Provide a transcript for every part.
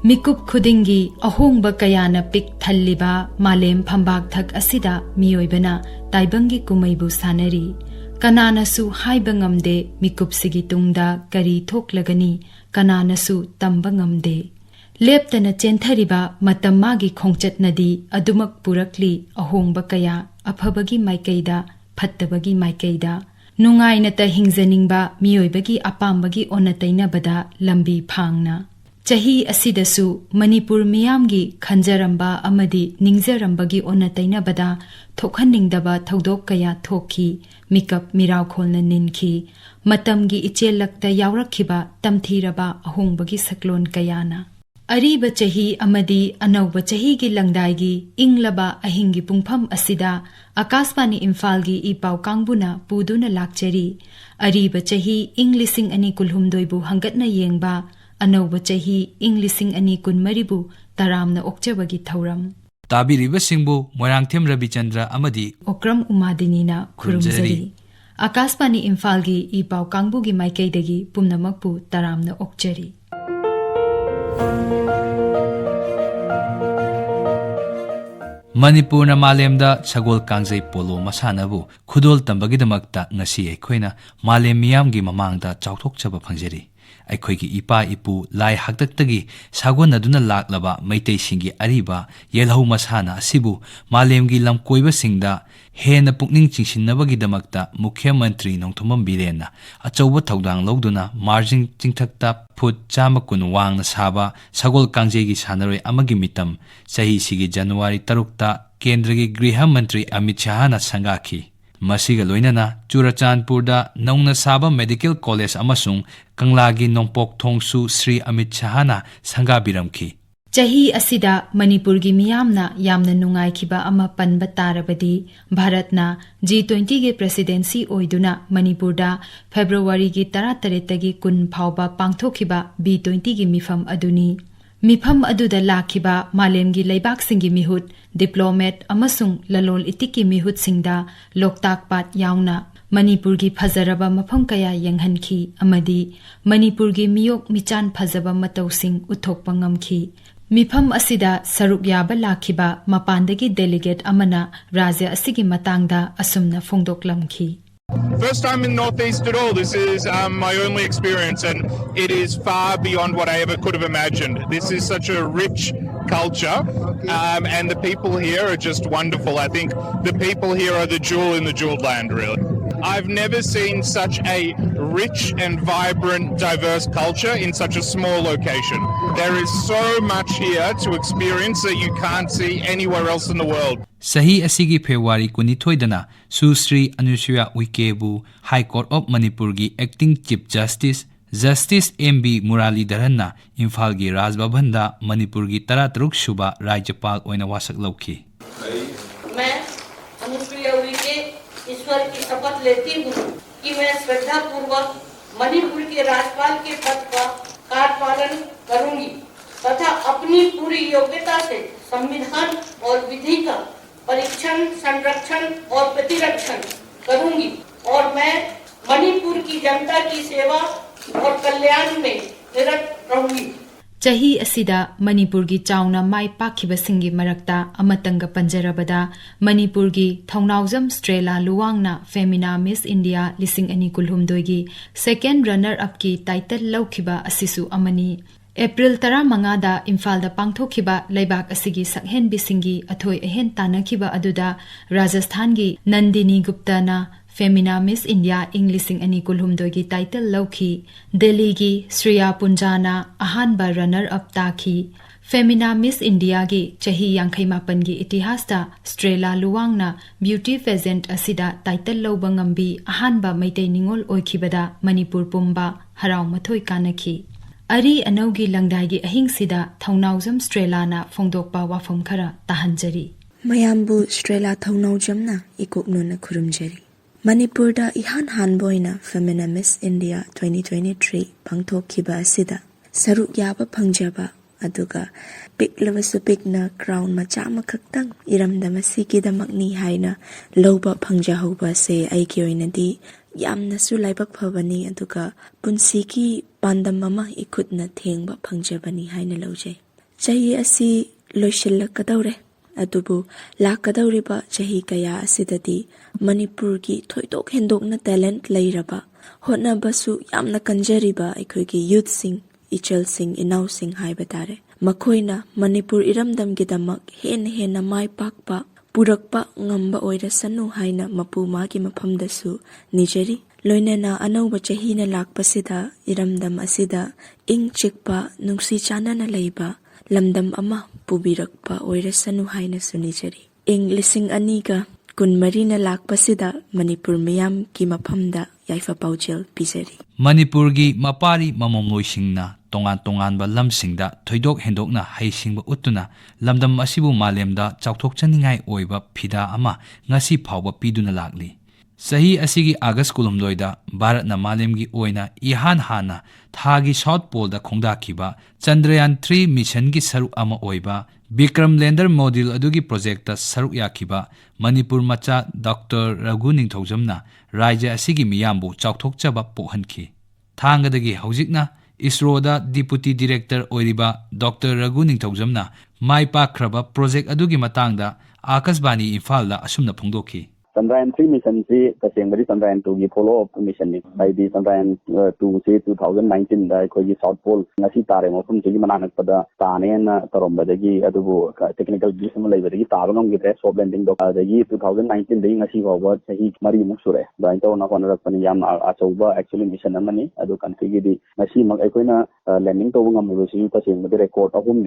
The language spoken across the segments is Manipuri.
Mikup khudingi ahongba kayana pik thalliba malem phambak thak asida miyoibana taibangi kumaibu sanari kananasu haiba ngamde mikup sigi tungda kari thoklagani kananasu tamba ngamde leptana chenthariba matam magi khongchat nadi adumak purakli ahongba kaya aphabagi maikaida phattabagi maikaida nungaina ta hingjaningba miyoibagi apambagi onataina bada lambi phangna Chahi asidasu Manipur miyamgi khanjaramba amadi ningjarambagi onataina bada thokhaningdaba thodok kaya thokhi mikap miraw kholna ninki matamgi ichelakta yawrakhiba tamthiraba ahongbagi saklon kayana Ariba chahi amadi anauba chahi gi langdaigi inglaba ahingi pungpham asida Akashvani Imphal gi ipau kangbuna puduna lakchari Ariba chahi inglising ani kulhumdoibu hangatna yengba Anauba chahi Inglising ani kun maribu taramna okchabagi thauram. Tabiriba singbu Moirangthem Rabichandra amadi Okram Umadini na khurumjari. Akashvani Imphal gi ipau kangbu gi maikaidagi pumnamakpu taramna okchari. Manipur na malemda sagol kangjai polo masanabu khudol tambagidmakta ngasi aikhoina malem miyamgi mamangda chauthokchaba phangjari. Aikhoigi ipa ipu lai haktaktagi sagon aduna laklaba maitai singi ariba yelhau masana asibu malemgi lamkoiba singda hena pukning chingsinnabagi damakta mukhya mantri nongthomam birena achauba thaudang loduna margin chingthakta phut chama kun wangna saba sagol kangjegi sanaroi amagi mitam sahi sigi January 3 Kendragi Griha Mantri Amit Shah na sangakhi Masiga loinana Churachandpurda naungna saba Medical College amasung Kanglagi Nongpok Thongsu Sri Amit Shah na sangabiramki Chahi asida Manipur gi miyamna yamna nungai khiba ama panba tarabadi Bharatna G20 ge presidency oiduna Manipurda February gi 13 gi kun phauba pangthokhiba B20 gi mifam aduni Mifam aduda lakhiba malemgi leibak singi mihut diplomat amasung lalol itiki mihut singda loktak pat yauna Manipur gi phajaraba mafam kaya yenghanki amadi Manipur gi miyok michan phajaba matawsing uthokpa ngamki Mifam asida saruk yaba lakhiba mapandagi delegate amana rajya asigi matangda asumna phongdoklamki First time in Northeast at all. This is my only experience, and it is far beyond what I ever could have imagined. This is such a rich culture, and the people here are just wonderful. I think the people here are the jewel in the jeweled land, really. I've never seen such a rich and vibrant, diverse culture in such a small location. There is so much here to experience that you can't see anywhere else in the world. Sahi asigi February 22 Susri Anusuya Uikebu High Court of Manipur gi Acting Chief Justice M.B. Muralidharanna Imphal gi Raj Bhavanda Manipur gi 13 Shuba Rajyapal oina wasak lauki मैं अनुसुईया उइके ईश्वर की शपथ लेती हूँ कि मैं श्रद्धापूर्वक मणिपुर के राज्यपाल के पद का कार्यपालन करूँगी तथा अपनी पूरी योग्यता से संविधान और विधि का परीक्षण, संरक्षण और प्रतिरक्षण करूँगी और मैं मणिपुर की जनता की सेवा और कल्याण में निरत रहूँगी Chahi asida Manipur gi chauna mai pakhiba singi marakta amatanga panjarabada Manipur gi Thongnaujam Strela Luwangna Femina Miss India lising ani kulhumdoi gi second runner up ki title laukhiba asisu amani April 15 da Imphal da pangthokhiba leibak asigi sakhen bisingi athoi ahen tanakhiba aduda Rajasthan gi Nandini Gupta na Femina Miss India Englising ani kulhumdoi gi title laukhi Delhi gi Shriya Punjana ahanba runner up takhi Femina Miss India gi chahi 58 gi itihas da Strela Luwangna beauty pageant asida title lawba ngambi ahanba maitai ningol oikhibada Manipur pumba haraw mathoi kanakhi Ari anaugi langdaigi ahingsida Thongnaujam Strela na phongdokpa wafam khara tahanjari Mayambu Strela Thongnaujam na ikokno na khurumjari Manipur da ihan hanboina Femina Miss India 2023 pangthokhiba asida saruk yaba phangjaba aduga piklabasu pikna crown macha makhaktang iramda masiki da makni haina loba phangjahoba se aiki oinadi yamna su laibak phabani aduga punsiki pandam mama ikutna thengba phangjabani haina lojai Chahi asi loishillakadawre adubu lakadawriba chahi kaya asidadi Manipurgi thoidok hendokna talent lairaba hotnabasu yamna kanjariba aikhoigi youth sing ichal sing inaw sing haiba tare makhoina Manipur iramdamgidamak hena mai pakpa purakpa ngamba oirasanu haina mapu magi maphamdasu nijari loinena anauba chahina lakpasida iramdam asida ing chikpa nungsi chanana leiba lamdam ama pubirakpa oirasanu haina sunijari ing lising aniga kunmarina lakpasida Manipur miyam ki maphamda yaifa paujel pizari Manipurgi mapari mamomloisingna tongan tonganba lamsingda thoidok hendokna haisingba utuna lamdam asibu malemda chauthokchaningai oiba phida ama ngasi phawba piduna lakli sahi asigi August kulumloida Bharatna malemgi oina ihan hana thagi South Pole da khongdakiba Chandrayaan 3 mission gi saruk ama oiba Vikram lander module adugi project ta saruk yakiba Manipur macha Dr. Raghu Ningthojamna Raja asigi miyambu chauthokchaba pohanki thangadagi haujikna ISRO da Deputy Director oiriba Dr. Raghu Ningthojamna mai pakraba project adugi matangda Akashbani Imphal da asumna phongdoki Chandrayaan 3 mission si tasengari Chandrayaan 2 gi follow up mission ni by the Chandrayaan 2 se 2019 da khoi South Pole ngasi tare mofum sigi mananak pada tane na tarombadagi adubu technical gism leibadagi tabangam gi soft landing do adagi 2019 dai ngasi over sahi mari musure da into na konarak pani yam achauba actually mission amani adu country gi di ngasi mak akoina landing to ngam si tasengari record ahum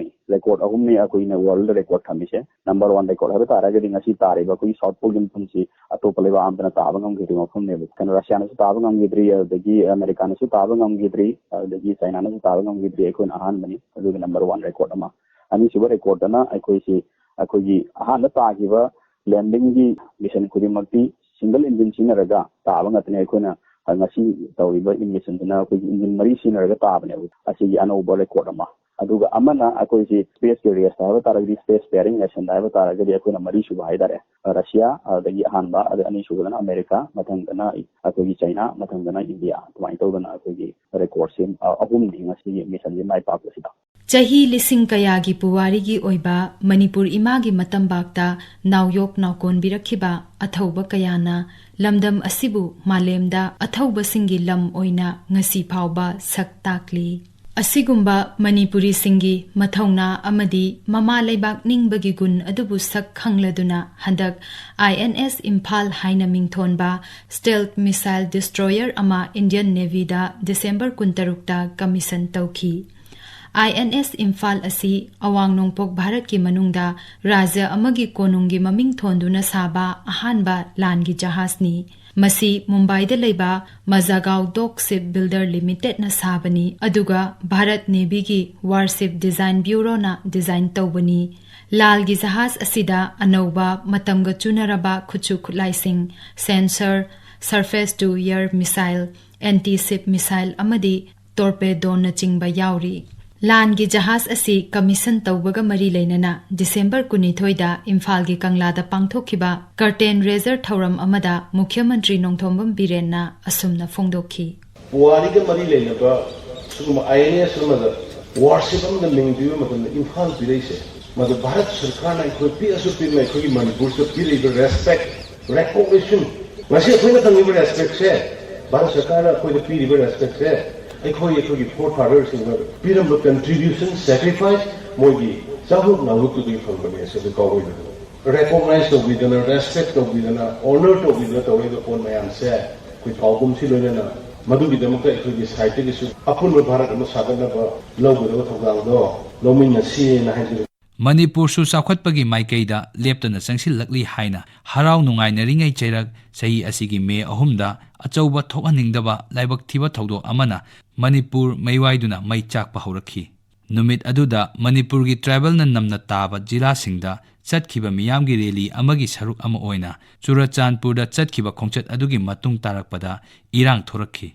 ni akoina world record thamise number 1 record habe tara gi ngasi tare ba koi South Pole gi si atopale ba amdana tabangam gi mofum ne kan Russia na tabangam gi dri adagi America na tabangam gi dri adagi China na tabangam gi dri akoina ahan bani adu number 1 record ama ani suba record na akoigi ahan ta giba landing gi mission kudimakti single engine sinaraga tabangatne akoina ngasi tawriba mission na akoigi engine mari sinaraga tabane asigi anoba record ama aduga amana akoigi space carrier sa taragi space pairing mission da taragi akoina mari suba haidare Russia adagi ahanba ani suba na America mathangana akoigi China mathangana India tumai tawdana akoigi record sim ahum ni ngasi mission ji mai pakasida Chahi lising kayagi puwarigi oiba Manipur imagi matambakta nawyok naukon birakhiba athauba kayana lamdam asibu malemda athauba singi lam oina ngasi phawba sak takli asigumba Manipuri singi mathauna amadi mama leibak ningbagi gun adubu sak khangladuna handak INS Imphal haina mingthonba stealth missile destroyer ama Indian Navy da December 16 ta commission tawki INS Imphal asi awang nongpok Bharat ki manungda raja amagi konungi maming thonduna saba ahanba langi jahasni masi Mumbai da leiba Mazagaon Dock Ship Builder Limited na sabani aduga Bharat Navy gi Warship Design Bureau na design tawbani lalgi jahas asida anauba matamga chunaraba khuchu khulaising sensor surface to air missile anti-ship missile amadi torpedo na chingba yauri Langi jahas asi commission tawbaga mari leinana December 12 da Imphal gi Kangla da pangthokhiba curtain raiser thauram amada Mukhya Mantri Nongthombam Birenna asumna phongdokhi Puari ga mari leinaba suguma INS amada warship amda mingdiu matam Imphal bireise madu Bharat Sarkar na khoi pi asu pi mai khoi Manipur se pi respect recognition ngasi khoi na tangi respect se Bharat Sarkar na khoi pi respect se Ekhoi forefathers in the period of contribution, sacrifice, mogi, Sahu Nahuki from the Mesa, the Kawai. Recognized of within a respect of within a honor of within the way the phone may answer, with Alcum Silona, Madhu Democrat to this high issue, upon the Bharat and Saganaba, Logo of Galdo, Lomina C and Manipur su sakhwatpagi maikeida leptana changsilakli haina harau nungainaringai cheirak sahi asigi me ahumda achauba thokaningdaba laibak thiba thaudo amana Manipur maiwaiduna mai chakpa haurakhi numit aduda Manipur gi tribal na namna taba jila singda chatkhiba miyamgi rally amagi saruk ama oina Churachandpur da chatkhiba khongchat adugi matung tarakpada irang thorakhi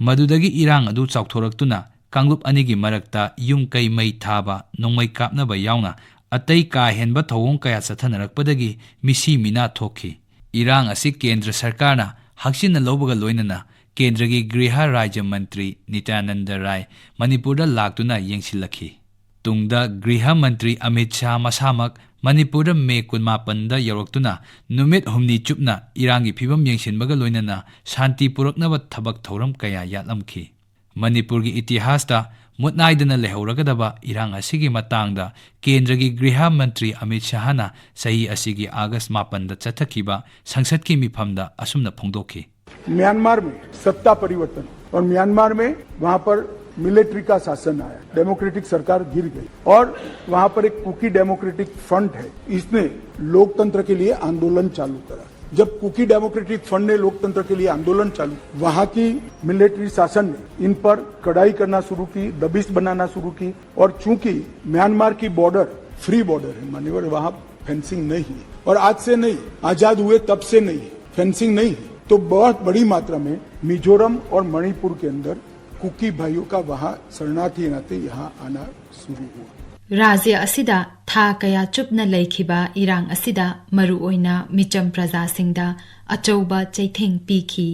madudagi irang adu chauthoraktuna Kanglup anigi marakta yung kay may thaba nung may kapnaba yauna atay kahenba thawong kaya sa thanarakpadagi misi mina thokhi irang asi Kendra Sarkar na haksin na lobaga loinana Kendragi Griha Rajya Mantri Nityananda Rai Manipurda laktuna yengsilakhi Tungda Griha Mantri Amit Shah Masamak Manipura Me Kunmapanda Yorokuna Numit Humni Chupna Irangi Pibam Yangshinbaga Loinana Shanti Puraknava Tabak Thoram Kaya Yatlamki Manipurgi Itihasta Mutnaidana Lehoragadaba Irang Asigi Matangda Kendragi Griha Mantri Amit Shahana Sahi Asigi August Mapanda Chatakiba Sangsatki Mipamda Asumna Pongdoki Myanmar में सत्ता परिवर्तन और म्यांमार में वहां पर मिलिट्री का शासन आया, डेमोक्रेटिक सरकार गिर गई और वहां पर एक कुकी डेमोक्रेटिक फ्रंट है, इसने लोकतंत्र के लिए आंदोलन चालू करा। जब कुकी डेमोक्रेटिक फ्रंट ने लोकतंत्र के लिए आंदोलन चालू, वहां की मिलिट्री शासन ने इन पर कड़ाई करना शुरू की, दबिश बनाना शुरू की और चूंकि म्यांमार की बॉर्डर फ्री बॉर्डर है, मान्यवर वहां फेंसिंग नहीं है और आज से नहीं, आजाद हुए तब से नहीं फेंसिंग नहीं है, तो बहुत बड़ी मात्रा में मिजोरम और मणिपुर के अंदर कुकी भाइयों का वहां शरणार्थी नाते यहां आना शुरू हुआ। राज्य असिदा था कया चुपना लैखिबा इरांग असिदा मरु ओइना मिचम प्रजासिंगदा अचौबा चैथेंग पीखी।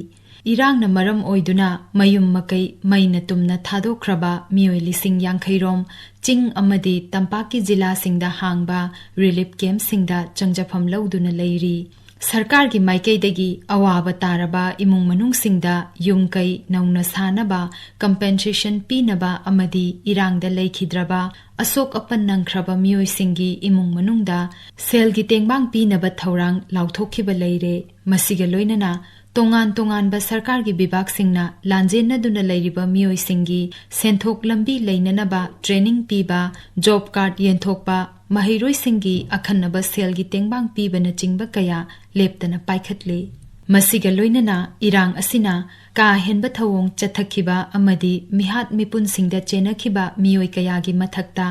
इरांग न मरम ओइदुना मयुम मकई मैना तुमना थादोख्रबा मियोय लिसिंग यांखैरोम चिंग अमदी तंपाकी जिला सिंगदा हांगबा रिलीफ कैंप सिंगदा चंगजफम लौदुना लैरी। सरकार की माइकैदगी अवाब तारबा इमुंग मनुंग सिंगदा युम कई नौना सानबा कंपेंसेशन पीनबा अमदी इरांग दा लैखिद्रबा असोक अपन नंख्रबा मियोय सिंगी इमुंग मनुंगदा सेल की तेंगबांग पीनबा थौरांग लाउथोखिबा लैरे। मसिगा लोइनना तोंगान तोंगानबा सरकार की विभाग सिंगना लांजेनदुना लैरिबा मियोय सिंगी सेंथोक लंबी लैननबा ट्रेनिंग पीबा जॉब कार्ड येंथोकबा महिरोय सिंगी अखन्नबा सेल की तेंगबांग पीबना चिंगबा कया लेप्तना पाइखतले। मसिगा लोइनना इरांग असिना का हेनबा थवोंग चथखिबा अमदी मिहात मिपुन सिंगदा चेनखिबा मियोय कयागी मथक्ता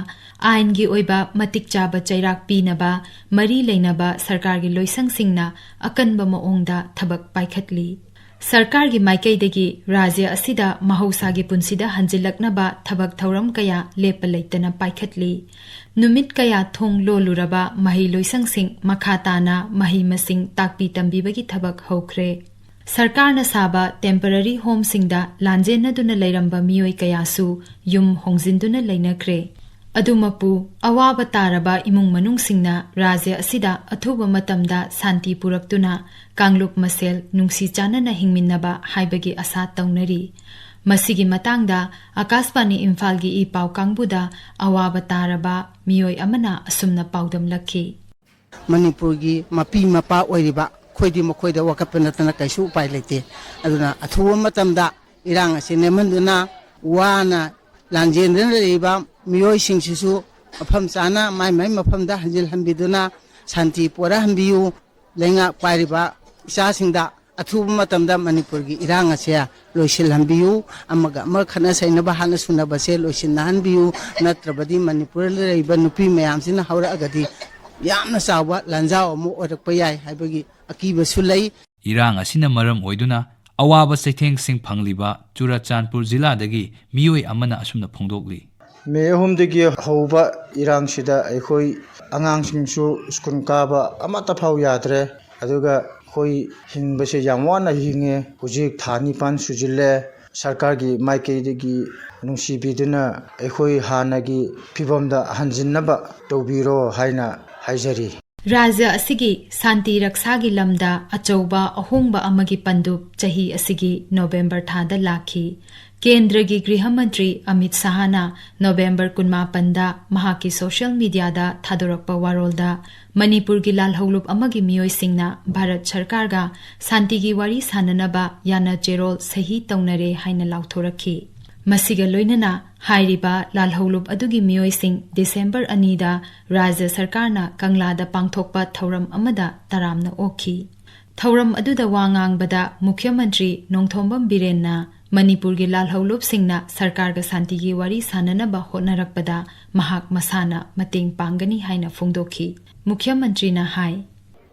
आइन की ओइबा मतिक चाबा चैराक पीनबा मरी लेनबा सरकार की लोइसंग सिंगना अकनबा मओंगदा थबक पाइखतली। सरकार की माइकैदगी राज्य असिदा महौसागी पुंसिदा हंजिलकनबा थबक थौरम कया लेप लैतना पाइखतली। नुमित कया थोंग लोलुरबा मही लोइसंग सिंग मखाताना मही मसिंग ताकपी तंबीबगी थबक हौख्रे। सरकार न साबा टेम्पररी होम सिंगदा लांजेनदुना लैरंबा मियोय कयासु युम होंजिंदुना लैनख्रे। अदुमपु अवाब तारबा इमुंग मनुंग सिंगना राज्य असिदा अथुबा मतमदा शांति पुरक्तुना कांगलुप मसेल नुंसी चानना हिंगमिन्नबा हाइबगी आशा तौनरी। मसिगी मतांगदा आकाशवाणी इम्फाल की ई पाव कांगबुदा अवाब तारबा मियोय अमना असुमना पाउदम लखी। मणिपुर की मपी मपा ओइरिबा खोइदी मखोइदा वकपनतना कैसु उपाय लेते अदुना अथुबा मतमदा इरांग असे नेमंदुना वाना लांजेंदन लेबा मियोय सिंगसिसु मफम चाना माय माय मफमदा हंजिल हंबिदुना शांति पोरा हंबियु लेंगा पाइरिबा इसा सिंगदा अथुबा मतमदा मणिपुर की इरांग असे लोइसिल हंबियु अमगा अमर खना सैनबा हाना सुनबसे लोइसिन हंबियु नत्रबदी मणिपुर लेबा नुपी मयामसिना हौरअगदी यामना चावा लांजाव अमु ओरकपा याय हाइबगी अकीबसु लै। इरांग असिना मरम ओइदुना अवाब चैथेंग सिंग फंगलिबा चुराचांदपुर जिलादगी मियोय अमना असुमना फोंदोकली। मे अहुमदगी हौबा इरांग सिदा अखोई आंगांसिंगसु स्कूल काबा अमता फाव याद्रे अदुगा खोई हिंबसे याम वाना हिंगे हुजिक थानी पान सुजिले सरकार की माइकैदगी नुंसीबिदुना अखोई हानागी फिबमदा हंजिनबा तौबिरो हाइना हाइजरी। राज्य असिगी शांति रक्षा की लमदा अचौबा अहोंगबा अमगी पंदुब चही असिगी नवंबर थादा लाखी। केंद्र की गृह मंत्री अमित शाहना नवंबर 19 महाकी सोशल मीडिया थादोरक्पा वारोलदा मणिपुर की लालहौलुप अमगी मियोय सिंगना भारत सरकार गा शांति की वारी साननबा याना चेरोल सही तौनरे हाइना लाउथोरखी। मसिगा लोइनना हाइरिबा लालहौलुप अदुगी मियोय सिंग दिसंबर 2 दा राज्य सरकारना कंगलादा पांगथोकपा थौरम अमदा तरामना ओखी। थौरम अदुदा वांगांगबदा मुख्यमंत्री नोंगथोंबम बिरेनना मणिपुर की लालहौलुप सिंगना सरकार का शांति की वारी साननबा होनरकपदा महाक मसाना मतेंग पांगनी हाइना फोंदोखी। मुख्यमंत्री ना हाई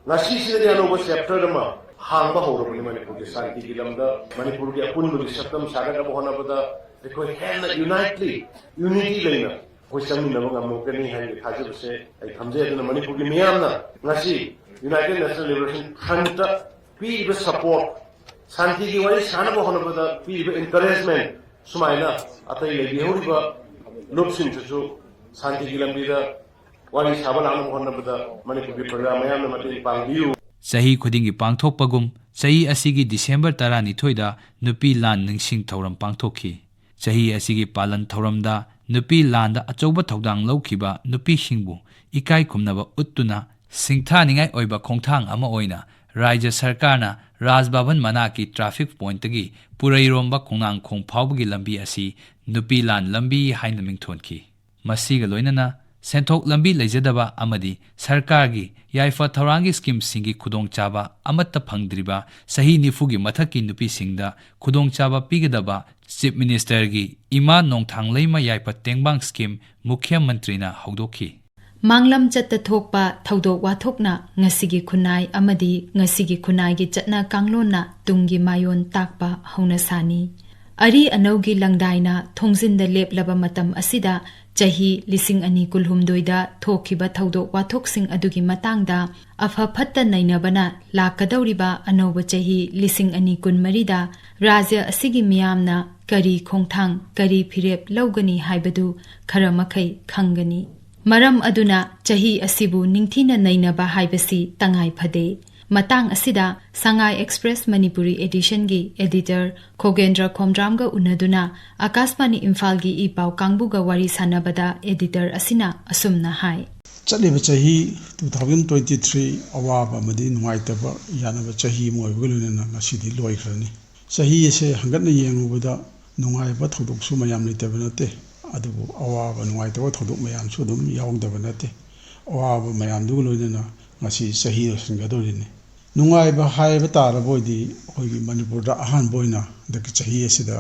ngasi अनोबा चैप्टर मा हांगबा होरबनि मणिपुर की शांति की लमदा मणिपुर की अपुनबगी सप्तम सागनबा होनबदा देखो हेन यूनिटी लेना कोई समनबा ngamokani हाइ थाजबसे ai thamje मणिपुर की मियामना ngasi united national liberation front पीब सपोर्ट शांति की वारी सानबा होनबदा पीब एनकरेजमेंट सुमाइना अतै लेबिहोरिबा लोकसिंसु ꯁꯥꯟꯇꯤꯒꯤ ꯂꯝꯕꯤꯗ ꯋꯥꯔꯤ ꯁꯥꯕ ꯂꯥꯛꯅꯕ ꯍꯣꯠꯅꯕꯗ ꯃꯅꯤꯄꯨꯔꯒꯤ ꯄ꯭ꯔꯖꯥ ꯃꯌꯥꯝꯅ ꯃꯇꯦꯡ ꯄꯥꯡꯕꯤꯌꯨ. ꯆꯍꯤ ꯈꯨꯗꯤꯡꯒꯤ ꯄꯥꯡꯊꯣꯛꯄꯒꯨꯝ ꯆꯍꯤ ꯑꯁꯤꯒꯤ ꯗꯤꯁꯦꯝꯕꯔ 12ꯗ ꯅꯨꯄꯤ ꯂꯥꯟ ꯅꯤꯡꯁꯤꯡ ꯊꯧꯔꯝ ꯄꯥꯡꯊꯣꯛꯈꯤ. ꯆꯍꯤ ꯑꯁꯤꯒꯤ ꯄꯥꯂꯟ ꯊꯧꯔꯝꯗ ꯅꯨꯄꯤ ꯂꯥꯟꯗ ꯑꯆꯧꯕ ꯊꯧꯗꯥꯡ ꯂꯧꯈꯤꯕ ꯅꯨꯄꯤꯁꯤꯡꯕꯨ ꯏꯀꯥꯏ ꯈꯨꯝꯅꯕ ꯎꯠꯇꯨꯅ ꯁꯤꯡꯊꯥꯅꯤꯡꯉꯥꯏ ꯑꯣꯏꯕ ꯈꯣꯡꯊꯥꯡ ꯑꯃ ꯑꯣꯏꯅ ꯔꯥꯖ꯭ꯌ ꯁꯔꯀꯥꯔꯅ ꯔꯥꯖꯚꯕꯟ ꯃꯅꯥꯛꯀꯤ ꯇ꯭ꯔꯥꯐꯤꯛ ꯄꯣꯏꯟꯠꯇꯒꯤ ꯄꯨꯔꯩꯔꯣꯝꯕ ꯈꯣꯡꯅꯥꯡꯈꯣꯡ ꯐꯥꯎꯕꯒꯤ ꯂꯝꯕꯤ ꯑꯁꯤ ꯅꯨꯄꯤ ꯂꯥꯟ ꯂꯝꯕꯤ ꯍꯥꯏꯅ ꯃꯤꯡꯊꯣꯟꯈꯤ. ꯃꯁꯤꯒ ꯂꯣꯏꯅꯅ ꯁꯦꯟꯊꯣꯛ ꯂꯝꯕꯤ ꯂꯩꯖꯗꯕ ꯑꯃꯗꯤ ꯁꯔꯀꯥꯔꯒꯤ ꯌꯥꯏꯐ ꯊꯧꯔꯥꯡꯒꯤ ꯁ꯭ꯀꯤꯝꯁꯤꯡꯒꯤ ꯈꯨꯗꯣꯡꯆꯥꯕ ꯑꯃꯠꯇ ꯐꯪꯗ꯭ꯔꯤꯕ ꯆꯍꯤ 40ꯒꯤ ꯃꯊꯛꯀꯤ ꯅꯨꯄꯤꯁꯤꯡꯗ ꯈꯨꯗꯣꯡꯆꯥꯕ ꯄꯤꯒꯗꯕ ꯆꯤꯞ ꯃꯤꯅꯤꯁꯇꯔꯒꯤ ꯏꯃꯥ ꯅꯣꯡꯊꯥꯡꯂꯩꯃ ꯌꯥꯏꯐ ꯇꯦꯡꯕꯥꯡ ꯁ꯭ꯀꯤꯝ ꯃꯨꯈ꯭ꯌ ꯃꯟꯇ꯭ꯔꯤꯅ ꯍꯧꯗꯣꯛꯈꯤ. ꯃꯥꯡꯂꯝ ꯆꯠꯇ ꯊꯣꯛꯄ ꯊꯧꯗꯣꯛ ꯋꯥꯊꯣꯛꯅ ꯉꯁꯤꯒꯤ ꯈꯨꯟꯅꯥꯏ ꯑꯃꯗꯤ ꯉꯁꯤꯒꯤ ꯈꯨꯟꯅꯥꯏꯒꯤ ꯆꯠꯅ ꯀꯥꯡꯂꯣꯟꯅ ꯇꯨꯡꯒꯤ ꯃꯥꯌꯣꯟ ꯇꯥꯛꯄ ꯍꯧꯅꯁꯥꯅꯤ. ꯑꯔꯤ ꯑꯅꯧꯒꯤ ꯂꯪꯗꯥꯏꯅ ꯊꯣꯡꯖꯤꯟꯗ ꯂꯦꯞꯂꯕ ꯃꯇꯝ ꯑꯁꯤꯗ ꯆꯍꯤ 2026ꯗ ꯊꯣꯛꯈꯤꯕ ꯊꯧꯗꯣꯛ ꯋꯥꯊꯣꯛꯁꯤꯡ ꯑꯗꯨꯒꯤ ꯃꯇꯥꯡꯗ ꯑꯐ ꯐꯠꯇ ꯅꯩꯅꯕꯅ ꯂꯥꯛꯀꯗꯧꯔꯤꯕ ꯑꯅꯧꯕ ꯆꯍꯤ 2024ꯗ ꯔꯥꯖ꯭ꯌ ꯑꯁꯤꯒꯤ ꯃꯤꯌꯥꯝꯅ ꯀꯔꯤ ꯈꯣꯡꯊꯥꯡ ꯀꯔꯤ ꯐꯤꯔꯦꯞ ꯂꯧꯒꯅꯤ ꯍꯥꯏꯕꯗꯨ ꯈꯔ ꯃꯈꯩ ꯈꯪꯒꯅꯤ. ꯃꯔꯝ ꯑꯗꯨꯅ ꯆꯍꯤ ꯑꯁꯤꯕꯨ ꯅꯤꯡꯊꯤꯅ ꯅꯩꯅꯕ ꯍꯥꯏꯕꯁꯤ ꯇꯉꯥꯏ ꯐꯗꯦ. ꯃꯇꯥꯡ ꯑꯁꯤꯗ ꯁꯉꯥꯏ ꯑꯦꯛꯁꯄ꯭ꯔꯦꯁ ꯃꯅꯤꯄꯨꯔꯤ ꯑꯦꯗꯤꯁꯟꯒꯤ ꯑꯦꯗꯤꯇꯔ ꯈꯣꯒꯦꯟꯗ꯭ꯔ ꯈꯣꯝꯗ꯭ꯔꯥꯝꯒ ꯎꯅꯗꯨꯅ ꯑꯀꯥꯁꯕꯥꯅꯤ ꯏꯝꯐꯥꯜꯒꯤ ꯏ ꯄꯥꯎ ꯀꯥꯡꯕꯨꯒ ꯋꯥꯔꯤ ꯁꯥꯟꯅꯕꯗ ꯑꯦꯗꯤꯇꯔ ꯑꯁꯤꯅ ꯑꯁꯨꯝꯅ ꯍꯥꯏ. ꯆꯠꯂꯤꯕ ꯆꯍꯤ 2023 ꯑꯋꯥꯕ ꯑꯃꯗꯤ ꯅꯨꯡꯉꯥꯏꯇꯕ ꯌꯥꯅꯕ ꯆꯍꯤ ꯑꯃ ꯑꯣꯏꯕꯒ ꯂꯣꯏꯅꯅ ꯉꯁꯤꯗꯤ ꯂꯣꯏꯈ꯭ꯔꯅꯤ. ꯆꯍꯤ ꯑꯁꯤ ꯍꯪꯒꯠꯅ ꯌꯦꯡꯂꯨꯕꯗ ꯅꯨꯡꯉꯥꯏꯕ ꯊꯧꯗꯣꯛꯁꯨ ꯃꯌꯥꯝ ꯂꯩꯇꯕ ꯅꯠꯇꯦ. ꯑꯗꯨꯕꯨ ꯑꯋꯥꯕ ꯅꯨꯡꯉꯥꯏꯇꯕ ꯊꯧꯗꯣꯛ ꯃꯌꯥꯝꯁꯨ ꯑꯗꯨꯝ ꯌꯥꯎꯗꯕ ꯅꯠꯇꯦ. ꯑꯋꯥꯕ ꯃꯌꯥꯝꯗꯨꯒ ꯂꯣꯏꯅꯅ ꯉꯁꯤ ꯆꯍꯤ ꯂꯣꯏꯁꯤꯟꯒꯗꯧꯔꯤꯅꯤ. ꯅꯨꯡꯉꯥꯏꯕ ꯍꯥꯏꯕ ꯇꯥꯔꯕ ꯑꯣꯏꯗꯤ ꯑꯩꯈꯣꯏꯒꯤ ꯃꯅꯤꯄꯨꯔꯗ ꯑꯍꯥꯟꯕ ꯑꯣꯏꯅ ꯍꯟꯗꯛꯀꯤ ꯆꯍꯤ ꯑꯁꯤꯗ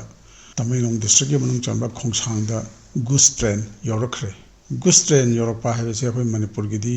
ꯇꯃꯦꯡꯂꯣꯡ ꯗꯤꯁꯇ꯭ꯔꯤꯛꯀꯤ ꯃꯅꯨꯡ ꯆꯟꯕ ꯈꯣꯡꯁꯥꯡꯗ ꯒꯨꯁ ꯇ꯭ꯔꯦꯟ ꯌꯧꯔꯛꯈ꯭ꯔꯦ. ꯒꯨꯁ ꯇ꯭ꯔꯦꯟ ꯌꯧꯔꯛꯄ ꯍꯥꯏꯕꯁꯦ ꯑꯩꯈꯣꯏ ꯃꯅꯤꯄꯨꯔꯒꯤꯗꯤ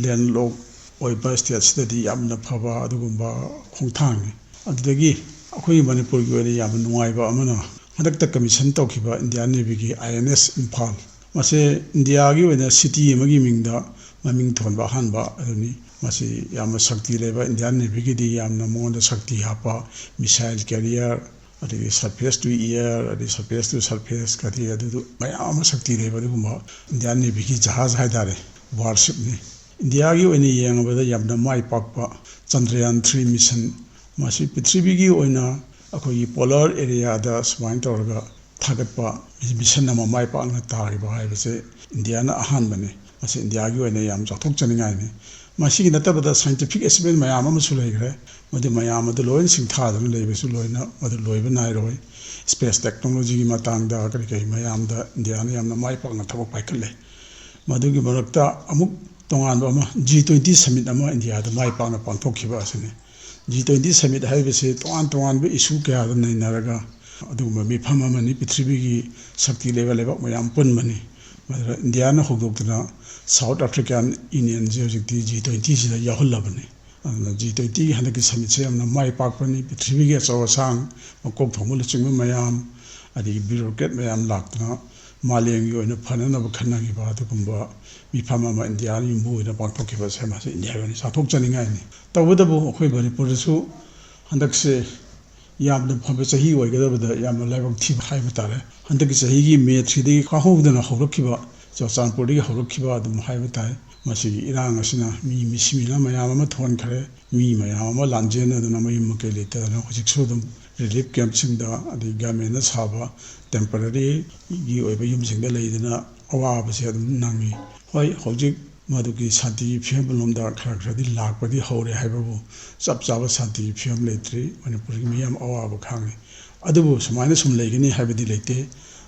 ꯂꯦꯟꯂꯣꯛ ꯑꯣꯏꯕ ꯁ꯭ꯇꯦꯠꯁꯤꯗꯗꯤ ꯌꯥꯝꯅ ꯐꯕ ꯑꯗꯨꯒꯨꯝꯕ ꯈꯣꯡꯊꯥꯡꯅꯤ. ꯑꯗꯨꯗꯒꯤ ꯑꯩꯈꯣꯏ ꯃꯅꯤꯄꯨꯔꯒꯤ ꯑꯣꯏꯅ ꯌꯥꯝꯅ ꯅꯨꯡꯉꯥꯏꯕ ꯑꯃꯅ ꯍꯟꯗꯛꯇ ꯀꯃꯤꯁꯟ ꯇꯧꯈꯤꯕ ꯏꯟꯗꯤꯌꯥꯟ ꯅꯦꯚꯤꯒꯤ INS ꯏꯝꯐꯥꯜ, ꯃꯁꯤ ꯏꯟꯗꯤꯌꯥꯒꯤ ꯑꯣꯏꯅ ꯁꯤꯇꯤ ꯑꯃꯒꯤ ꯃꯤꯡꯗ ꯃꯃꯤꯡ ꯊꯣꯟꯕ ꯑꯍꯥꯟꯕ ꯑꯗꯨꯅꯤ. ꯃꯁꯤ ꯌꯥꯝꯅ ꯁꯛꯇꯤ ꯂꯩꯕ ꯏꯟꯗꯤꯌꯥꯟ ꯅꯦꯚꯤꯒꯤꯗꯤ ꯌꯥꯝꯅ ꯃꯉꯣꯟꯗ ꯁꯛꯇꯤ ꯍꯥꯞꯄ ꯃꯤꯁꯥꯏꯜ ꯀꯦꯔꯤꯌꯔ, ꯑꯗꯒꯤ ꯁꯔꯐꯦꯁ ꯇꯨ ꯏꯌꯔ, ꯑꯗꯒꯤ ꯁꯔꯐꯦꯁ ꯇꯨ ꯁꯔꯐꯦꯁ ꯀꯗꯤ ꯑꯗꯨꯗꯨ ꯃꯌꯥꯝ ꯑꯃ ꯁꯛꯇꯤ ꯂꯩꯕ ꯑꯗꯨꯒꯨꯝꯕ ꯏꯟꯗꯤꯌꯥꯟ ꯅꯦꯚꯤꯒꯤ ꯖꯍꯥꯖ ꯍꯥꯏꯇꯥꯔꯦ, ꯋꯥꯔꯁꯤꯞꯅꯤ. ꯏꯟꯗꯤꯌꯥꯒꯤ ꯑꯣꯏꯅ ꯌꯦꯡꯕꯗ ꯌꯥꯝꯅ ꯃꯥꯏ ꯄꯥꯛꯄ ꯆꯟꯗ꯭ꯔꯌꯥꯟ 3 ꯃꯤꯁꯟ, ꯃꯁꯤ ꯄ꯭ꯔꯤꯊꯤꯕꯤꯒꯤ ꯑꯣꯏꯅ ꯑꯩꯈꯣꯏꯒꯤ ꯄꯣꯂꯔ ꯑꯦꯔꯤꯌꯥꯗ ꯁꯨꯃꯥꯏꯅ ꯇꯧꯔꯒ ꯊꯥꯒꯠꯄ ꯃꯤꯁꯟ ꯑꯃ ꯃꯥꯏ ꯄꯥꯛꯅ ꯇꯥꯈꯤꯕ ꯍꯥꯏꯕꯁꯦ ꯏꯟꯗꯤꯌꯥꯅ ꯑꯍꯥꯟꯕꯅꯤ. ꯃꯁꯤ ꯏꯟꯗꯤꯌꯥꯒꯤ ꯑꯣꯏꯅ ꯌꯥꯝ ꯆꯥꯎꯊꯣꯛꯆꯅꯤꯡꯉꯥꯏꯅꯤ. ꯃꯁꯤꯒꯤ ꯅꯠꯇꯕꯗ ꯁꯥꯏꯟꯇꯤꯐꯤꯛ ꯑꯦꯆꯤꯞꯃꯦꯟ ꯃꯌꯥꯝ ꯑꯃꯁꯨ ꯂꯩꯈ꯭ꯔꯦ. ꯃꯗꯨ ꯃꯌꯥꯝ ꯑꯗꯨ ꯂꯣꯏꯅ ꯁꯤꯡꯊꯥꯗꯨꯅ ꯂꯩꯕꯁꯨ ꯂꯣꯏꯅ ꯃꯗꯨ ꯂꯣꯏꯕ ꯅꯥꯏꯔꯣꯏ. ꯁ꯭ꯄꯦꯁ ꯇꯦꯛꯅꯣꯂꯣꯖꯤꯒꯤ ꯃꯇꯥꯡꯗ ꯀꯔꯤ ꯃꯌꯥꯝꯗ ꯏꯟꯗꯤꯌꯥꯅ ꯌꯥꯝꯅ ꯃꯥꯏ ꯄꯥꯛꯅ ꯊꯕꯛ ꯄꯥꯏꯈꯠꯂꯦ. ꯃꯗꯨꯒꯤ ꯃꯔꯛꯇ ꯑꯃꯨꯛ ꯇꯣꯉꯥꯟꯕ ꯑꯃ G20 ꯁꯃꯤꯠ ꯑꯃ ꯏꯟꯗꯤꯌꯥꯗ ꯃꯥꯏ ꯄꯥꯛꯅ ꯄꯥꯡꯊꯣꯛꯈꯤꯕ ꯑꯁꯤꯅꯤ. G20 ꯁꯃꯤꯠ ꯍꯥꯏꯕꯁꯤ ꯇꯣꯉꯥꯟ ꯇꯣꯉꯥꯟꯕ ꯏꯁꯨ ꯀꯌꯥꯗ ꯅꯩꯅꯔꯒ ꯑꯗꯨꯒꯨꯝꯕ ꯃꯤꯐꯝ ꯑꯃꯅꯤ. ꯄ꯭ꯔꯤꯊꯤꯕꯤꯒꯤ ꯁꯛꯇꯤ ꯂꯩꯕ ꯂꯩꯕꯥꯛ ꯃꯌꯥꯝ ꯄꯨꯟꯕꯅꯤ. ꯃꯗꯨꯗ ꯏꯟꯗꯤꯌꯥꯅ ꯍꯧꯗꯣꯛꯇꯨꯅ ꯁꯥꯎꯠ ꯑꯐ꯭ꯔꯤꯀꯥꯟ ꯌꯨꯅꯤꯌꯟꯁꯦ ꯍꯧꯖꯤꯛꯇꯤ G20ꯁꯤꯗ ꯌꯥꯎꯍꯜꯂꯕꯅꯤ. ꯑꯗꯨꯅ G20ꯒꯤ ꯍꯟꯗꯛꯀꯤ ꯁꯃꯤꯠꯁꯦ ꯌꯥꯝꯅ ꯃꯥꯏ ꯄꯥꯛꯄꯅꯤ. ꯄ꯭ꯔꯤꯊꯤꯕꯤꯒꯤ ꯑꯆꯧ ꯑꯁꯥꯡ ꯃꯀꯣꯛ ꯊꯣꯡꯕ ꯂꯨꯆꯤꯡꯕ ꯃꯌꯥꯝ, ꯑꯗꯒꯤ ꯕ꯭ꯌꯨꯔꯣꯀ꯭ꯔꯦꯠ ꯃꯌꯥꯝ ꯂꯥꯛꯇꯨꯅ ꯃꯥꯂꯦꯝꯒꯤ ꯑꯣꯏꯅ ꯐꯅꯅꯕ ꯈꯟꯅꯈꯤꯕ ꯑꯗꯨꯒꯨꯝꯕ ꯃꯤꯐꯝ ꯑꯃ ꯏꯟꯗꯤꯌꯥꯅ ꯌꯨꯝꯕꯨ ꯑꯣꯏꯅ ꯄꯥꯡꯊꯣꯛꯈꯤꯕꯁꯦ ꯃꯁꯤ ꯏꯟꯗꯤꯌꯥꯒꯤ ꯑꯣꯏꯅ ꯆꯥꯎꯊꯣꯛꯆꯅꯤꯡꯉꯥꯏꯅꯤ. ꯇꯧꯕꯇꯕꯨ ꯑꯩꯈꯣꯏ ꯃꯅꯤꯄꯨꯔꯗꯁꯨ ꯍꯟꯗꯛꯁꯦ ꯌꯥꯝꯅ ꯐꯕ ꯆꯍꯤ ꯑꯣꯏꯒꯗꯕꯗ ꯌꯥꯝꯅ ꯂꯥꯏꯕꯛ ꯊꯤꯕ ꯍꯥꯏꯕ ꯇꯥꯔꯦ. ꯍꯟꯗꯛꯀꯤ ꯆꯍꯤꯒꯤ May 3ꯗꯒꯤ ꯈꯪꯍꯧꯗꯅ ꯍꯧꯔꯛꯈꯤꯕ, ꯆꯨꯔꯆꯥꯟꯄꯨꯔꯗꯒꯤ ꯍꯧꯔꯛꯈꯤꯕ ꯑꯗꯨꯝ ꯍꯥꯏꯕ ꯇꯥꯏ. ꯃꯁꯤꯒꯤ ꯏꯔꯥꯡ ꯑꯁꯤꯅ ꯃꯤꯁꯤꯃꯤꯅ ꯃꯌꯥꯝ ꯑꯃ ꯊꯣꯟꯈ꯭ꯔꯦ. ꯃꯤ ꯃꯌꯥꯝ ꯑꯃ ꯂꯥꯟꯖꯦꯟꯅꯗꯨꯅ ꯃꯌꯨꯝ ꯃꯀꯩ ꯂꯩꯇꯗꯅ ꯍꯧꯖꯤꯛꯁꯨ ꯑꯗꯨꯝ ꯔꯤꯂꯤꯐ ꯀꯦꯝꯞꯁꯤꯡꯗ ꯑꯗꯒꯤ ꯒꯚꯔꯟꯃꯦꯟꯠꯅ ꯁꯥꯕ ꯇꯦꯝꯄꯔꯔꯤꯒꯤ ꯑꯣꯏꯕ ꯌꯨꯝꯁꯤꯡꯗ ꯂꯩꯗꯨꯅ ꯑꯋꯥꯕꯁꯦ ꯑꯗꯨꯝ ꯅꯪꯉꯤ. ꯍꯣꯏ, ꯍꯧꯖꯤꯛ ꯃꯗꯨꯒꯤ ꯁꯥꯟꯇꯤꯒꯤ ꯐꯤꯕꯝꯂꯣꯝꯗ ꯈꯔꯗꯤ ꯂꯥꯛꯄꯗꯤ ꯍꯧꯔꯦ ꯍꯥꯏꯕꯕꯨ ꯆꯞ ꯆꯥꯕ ꯁꯥꯟꯇꯤꯒꯤ ꯐꯤꯕꯝ ꯂꯩꯇ꯭ꯔꯤ. ꯃꯅꯤꯄꯨꯔꯒꯤ ꯃꯤꯌꯥꯝ ꯑꯋꯥꯕ ꯈꯥꯡꯉꯤ. ꯑꯗꯨꯕꯨ ꯁꯨꯃꯥꯏꯅ ꯁꯨꯝ ꯂꯩꯒꯅꯤ ꯍꯥꯏꯕꯗꯤ ꯂꯩꯇꯦ.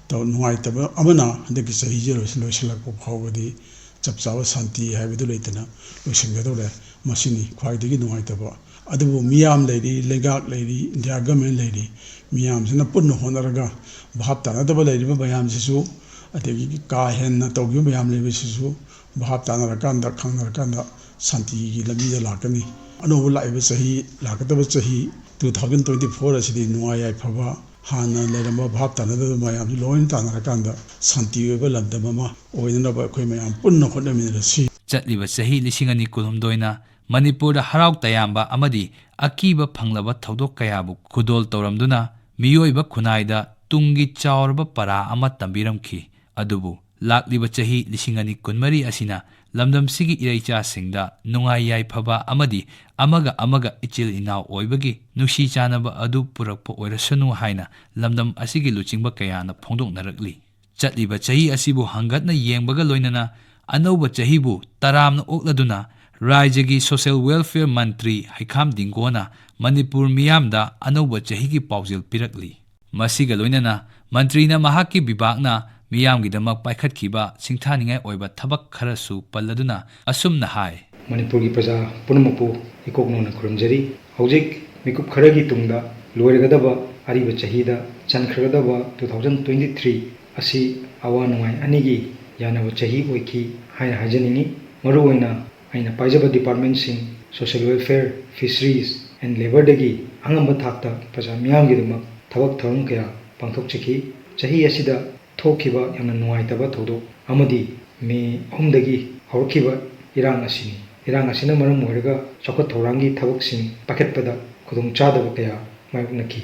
ꯅꯨꯡꯉꯥꯏꯇꯕ ꯑꯃꯅ ꯍꯟꯗꯛꯀꯤ ꯆꯍꯤꯁꯦ ꯂꯣꯏꯁꯤꯜꯂꯛꯄ ꯐꯥꯎꯕꯗꯤ ꯆꯞ ꯆꯥꯕ ꯁꯥꯟꯇꯤ ꯍꯥꯏꯕꯗꯨ ꯂꯩꯇꯅ ꯂꯣꯏꯁꯤꯟꯒꯗꯧꯔꯦ. ꯃꯁꯤꯅꯤ ꯈ꯭ꯋꯥꯏꯗꯒꯤ ꯅꯨꯡꯉꯥꯏꯇꯕ. ꯑꯗꯨꯕꯨ ꯃꯤꯌꯥꯝ ꯂꯩꯔꯤ, ꯂꯩꯉꯥꯛ ꯂꯩꯔꯤ, ꯏꯟꯗꯤꯌꯥ ꯒꯚꯔꯟꯃꯦꯟꯠ ꯂꯩꯔꯤ. ꯃꯤꯌꯥꯝꯁꯤꯅ ꯄꯨꯟꯅ ꯍꯣꯠꯅꯔꯒ ꯚꯥꯞ ꯇꯥꯅꯗꯕ ꯂꯩꯔꯤꯕ ꯃꯌꯥꯝꯁꯤꯁꯨ, ꯑꯗꯒꯤ ꯀꯥ ꯍꯦꯟꯅ ꯇꯧꯈꯤꯕ ꯃꯌꯥꯝ ꯂꯩꯕꯁꯤꯁꯨ ꯚꯥꯞ ꯇꯥꯅꯔꯀꯥꯟꯗ ꯈꯪꯅꯔꯀꯥꯟꯗ ꯁꯥꯟꯇꯤꯒꯤ ꯂꯝꯕꯤꯗ ꯂꯥꯛꯀꯅꯤ. ꯑꯅꯧꯕ ꯂꯥꯛꯏꯕ ꯆꯍꯤ, ꯂꯥꯛꯀꯗꯕ ꯆꯍꯤ 2024 ꯑꯁꯤꯗꯤ ꯅꯨꯡꯉꯥꯏ ꯌꯥꯏꯐꯕ, ꯍꯥꯟꯅ ꯂꯩꯔꯝꯕ ꯚꯥꯞ ꯇꯥꯅꯗꯕ ꯃꯌꯥꯝꯁꯤ ꯂꯣꯏꯅ ꯇꯥꯅꯔꯀꯥꯟꯗ ꯁꯥꯟꯇꯤ ꯑꯣꯏꯕ ꯂꯝꯗꯝ ꯑꯃ ꯑꯣꯏꯅꯅꯕ ꯑꯩꯈꯣꯏ ꯃꯌꯥꯝ ꯄꯨꯟꯅ ꯍꯣꯠꯅꯃꯤꯟꯅꯔꯁꯤ. ꯆꯠꯂꯤꯕ ꯆꯍꯤ 2022ꯅ ꯃꯅꯤꯄꯨꯔꯗ ꯍꯔꯥꯎ ꯇꯌꯥꯝꯕ ꯑꯃꯗꯤ ꯑꯀꯤꯕ ꯐꯪꯂꯕ ꯊꯧꯗꯣꯛ ꯀꯌꯥꯕꯨ ꯈꯨꯗꯣꯜ ꯇꯧꯔꯝꯗꯨꯅ ꯃꯤꯑꯣꯏꯕ ꯈꯨꯟꯅꯥꯏꯗ ꯇꯨꯡꯒꯤ ꯆꯥꯎꯔꯕ ꯄꯔꯥ ꯑꯃ ꯇꯝꯕꯤꯔꯝꯈꯤ. ꯑꯗꯨꯕꯨ ꯂꯥꯛꯂꯤꯕ ꯆꯍꯤ 2024 ꯑꯁꯤꯅ ꯂꯝꯗꯝꯁꯤꯒꯤ ꯏꯔꯩꯆꯥꯁꯤꯡꯗ ꯅꯨꯡꯉꯥꯏ ꯌꯥꯏꯐꯕ ꯑꯃꯗꯤ ꯑꯃꯒ ꯏꯆꯤꯜ ꯏꯅꯥꯎ ꯑꯣꯏꯕꯒꯤ ꯅꯨꯡꯁꯤ ꯆꯥꯟꯅꯕ ꯑꯗꯨ ꯄꯨꯔꯛꯄ ꯑꯣꯏꯔꯁꯅꯨ ꯍꯥꯏꯅ ꯂꯝꯗꯝ ꯑꯁꯤꯒꯤ ꯂꯨꯆꯤꯡꯕ ꯀꯌꯥꯅ ꯐꯣꯡꯗꯣꯛꯅꯔꯛꯂꯤ꯫ ꯆꯠꯂꯤꯕ ꯆꯍꯤ ꯑꯁꯤꯕꯨ ꯍꯪꯒꯠꯅ ꯌꯦꯡꯕꯒ ꯂꯣꯏꯅꯅ ꯑꯅꯧꯕ ꯆꯍꯤꯕꯨ ꯇꯔꯥꯝꯅ ꯑꯣꯛꯂꯗꯨꯅ ꯔꯥꯏꯖꯒꯤ ꯁꯣꯁꯤꯌꯦꯜ ꯋꯦꯜꯐꯤꯌꯔ ꯃꯟꯇ꯭ꯔꯤ ꯍꯩꯈꯥꯝ ꯗꯤꯡꯒꯣꯅ ꯃꯅꯤꯄꯨꯔ ꯃꯤꯌꯥꯝꯗ ꯑꯅꯧꯕ ꯆꯍꯤꯒꯤ ꯄꯥꯎꯖꯦꯜ ꯄꯤꯔꯛꯂꯤ꯫ ꯃꯁꯤꯒ ꯂꯣꯏꯅꯅ ꯃꯟꯇ꯭ꯔꯤꯅ ꯃꯍꯥꯛꯀꯤ ꯕꯤꯚꯥꯒꯅ ꯃꯤꯌꯥꯝꯒꯤꯗꯃꯛ ꯄꯥꯏꯈꯠꯈꯤꯕ ꯁꯤꯡꯊꯥꯅꯤꯡꯉꯥꯏ ꯑꯣꯏꯕ ꯊꯕꯛ ꯈꯔꯁꯨ ꯄꯜꯂꯗꯨꯅ ꯑꯁꯨꯝꯅ ꯍꯥꯏ꯫ ꯃꯅꯤꯄꯨꯔꯒꯤ ꯄ꯭ꯔꯖꯥ ꯄꯨꯝꯅꯃꯛꯄꯨ ꯏꯀꯣꯛꯅꯧꯅ ꯈꯨꯔꯨꯝꯖꯔꯤ꯫ ꯍꯧꯖꯤꯛ ꯃꯤꯀꯨꯞ ꯈꯔꯒꯤ ꯇꯨꯡꯗ ꯂꯣꯏꯔꯒꯗꯕ ꯑꯔꯤꯕ ꯆꯍꯤꯗ ꯆꯟꯈ꯭ꯔꯒꯗꯕ 2023 ꯑꯁꯤ ꯑꯋꯥ ꯅꯨꯡꯉꯥꯏ ꯑꯅꯤꯒꯤ ꯌꯥꯅꯕ ꯆꯍꯤ ꯑꯣꯏꯈꯤ ꯍꯥꯏꯅ ꯍꯥꯏꯖꯅꯤꯡꯉꯤ꯫ ꯃꯔꯨꯑꯣꯏꯅ ꯑꯩꯅ ꯄꯥꯏꯖꯕ ꯗꯤꯄꯥꯔꯠꯃꯦꯟꯠꯁꯤꯡ ꯁꯣꯁꯤꯌꯦꯜ ꯋꯦꯜꯐꯦꯌꯔ, ꯐꯤꯁꯔꯤꯁ ꯑꯦꯟ ꯂꯦꯕꯔꯗꯒꯤ ꯑꯉꯝꯕ ꯊꯥꯛꯇ ꯄ꯭ꯔꯖꯥ ꯃꯤꯌꯥꯝꯒꯤꯗꯃꯛ ꯊꯕꯛ ꯊꯧꯔꯝ ꯀꯌꯥ ꯄꯥꯡꯊꯣꯛꯆꯈꯤ꯫ ꯆꯍꯤ ꯑꯁꯤꯗ ꯊꯣꯛꯈꯤꯕ ꯌꯥꯝꯅ ꯅꯨꯡꯉꯥꯏꯇꯕ ꯊꯧꯗꯣꯛ ꯑꯃꯗꯤ ꯃꯦ 3ꯗꯒꯤ ꯍꯧꯔꯛꯈꯤꯕ ꯏꯔꯥꯡ ꯑꯁꯤꯅꯤ꯫ ꯏꯔꯥꯡ ꯑꯁꯤꯅ ꯃꯔꯝ ꯑꯣꯏꯔꯒ ꯆꯥꯎꯈꯠ ꯊꯧꯔꯥꯡꯒꯤ ꯊꯕꯛꯁꯤꯡ ꯄꯥꯏꯈꯠꯄꯗ ꯈꯨꯗꯣꯡꯆꯥꯗꯕ ꯀꯌꯥ ꯃꯥꯌꯣꯛꯅꯈꯤ꯫